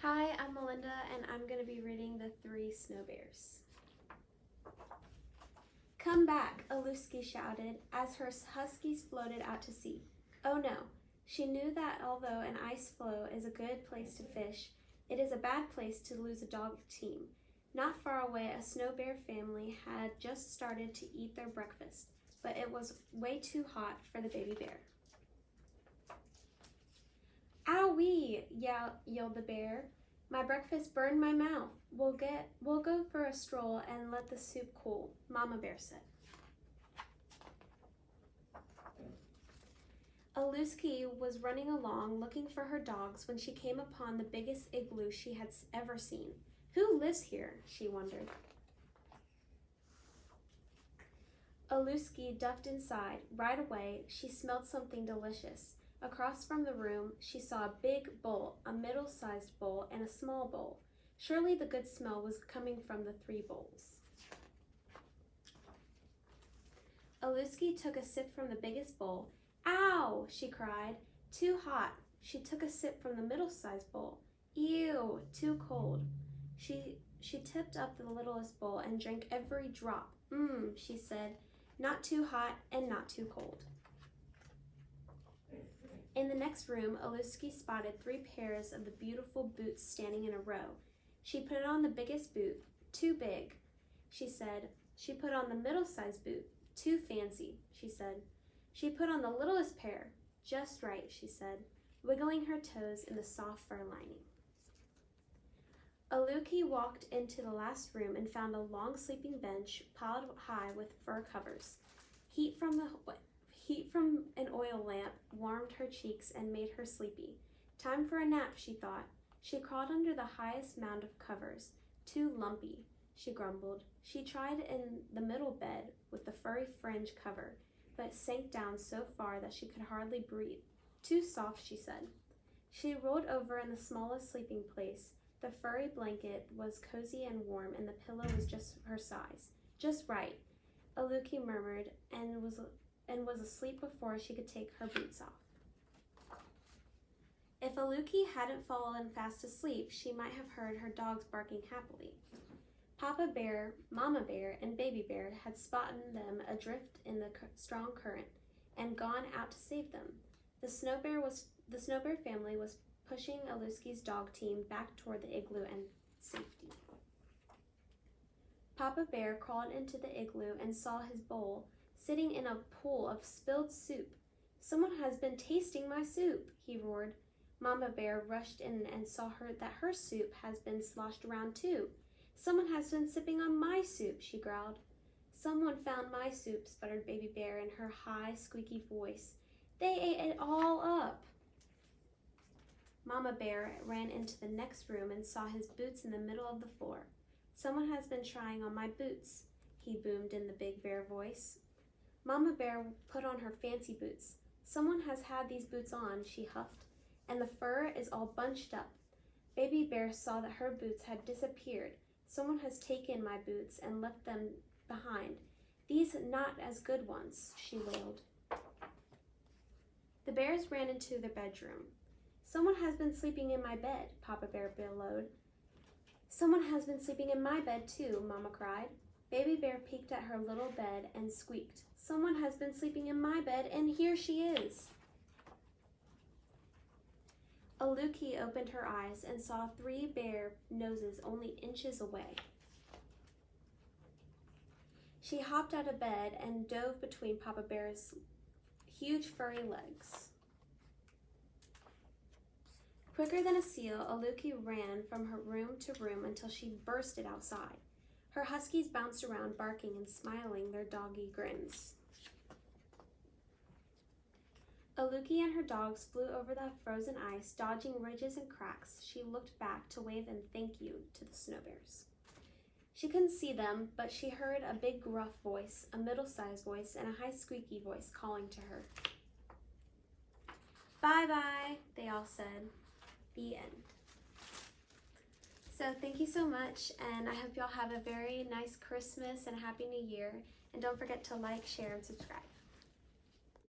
Hi, I'm Melinda, and I'm going to be reading The Three Snow Bears. Come back, Aluski shouted as her huskies floated out to sea. Oh no, she knew that although an ice floe is a good place to fish, it is a bad place to lose a dog team. Not far away, a snow bear family had just started to eat their breakfast, but it was way too hot for the baby bear. Owie, yelled the bear. My breakfast burned my mouth. We'll go for a stroll and let the soup cool, Mama Bear said. Aluski was running along looking for her dogs when she came upon the biggest igloo she had ever seen. Who lives here? She wondered. Aluski ducked inside. Right away, she smelled something delicious. Across from the room, she saw a big bowl, a middle-sized bowl, and a small bowl. Surely the good smell was coming from the three bowls. Aluski took a sip from the biggest bowl. Ow, she cried. Too hot. She took a sip from the middle-sized bowl. Ew, too cold. She tipped up the littlest bowl and drank every drop. She said, not too hot and not too cold. In the next room, Aluski spotted 3 pairs of the beautiful boots standing in a row. She put on the biggest boot. Too big, she said. She put on the middle-sized boot. Too fancy, she said. She put on the littlest pair. Just right, she said, wiggling her toes in the soft fur lining. Aluki walked into the last room and found a long sleeping bench piled high with fur covers. Heat from an oil lamp warmed her cheeks and made her sleepy. Time for a nap, she thought. She crawled under the highest mound of covers. Too lumpy, she grumbled. She tried in the middle bed with the furry fringe cover, but sank down so far that she could hardly breathe. Too soft, she said. She rolled over in the smallest sleeping place. The furry blanket was cozy and warm, and the pillow was just her size. Just right, Aluki murmured, and was asleep before she could take her boots off. If Aluki hadn't fallen fast asleep, she might have heard her dogs barking happily. Papa Bear, Mama Bear, and Baby Bear had spotted them adrift in the strong current and gone out to save them. The Snow Bear family was pushing Aluski's dog team back toward the igloo and safety. Papa Bear crawled into the igloo and saw his bowl sitting in a pool of spilled soup. Someone has been tasting my soup, he roared. Mama Bear rushed in and saw that her soup has been sloshed around too. Someone has been sipping on my soup, she growled. Someone found my soup, sputtered Baby Bear in her high, squeaky voice. They ate it all up. Mama Bear ran into the next room and saw his boots in the middle of the floor. Someone has been trying on my boots, he boomed in the big bear voice. Mama Bear put on her fancy boots. Someone has had these boots on, she huffed, and the fur is all bunched up. Baby Bear saw that her boots had disappeared. Someone has taken my boots and left them behind. These not as good ones, she wailed. The bears ran into their bedroom. Someone has been sleeping in my bed, Papa Bear bellowed. Someone has been sleeping in my bed too, Mama cried. Baby Bear peeked at her little bed and squeaked. Someone has been sleeping in my bed, and here she is. Aluki opened her eyes and saw 3 bear noses only inches away. She hopped out of bed and dove between Papa Bear's huge furry legs. Quicker than a seal, Aluki ran from her room to room until she bursted outside. Her huskies bounced around, barking and smiling their doggy grins. Aluki and her dogs flew over the frozen ice, dodging ridges and cracks. She looked back to wave and thank you to the snow bears. She couldn't see them, but she heard a big gruff voice, a middle-sized voice, and a high squeaky voice calling to her. Bye-bye, they all said. The end. So thank you so much, and I hope y'all have a very nice Christmas and a Happy New Year. And don't forget to like, share, and subscribe.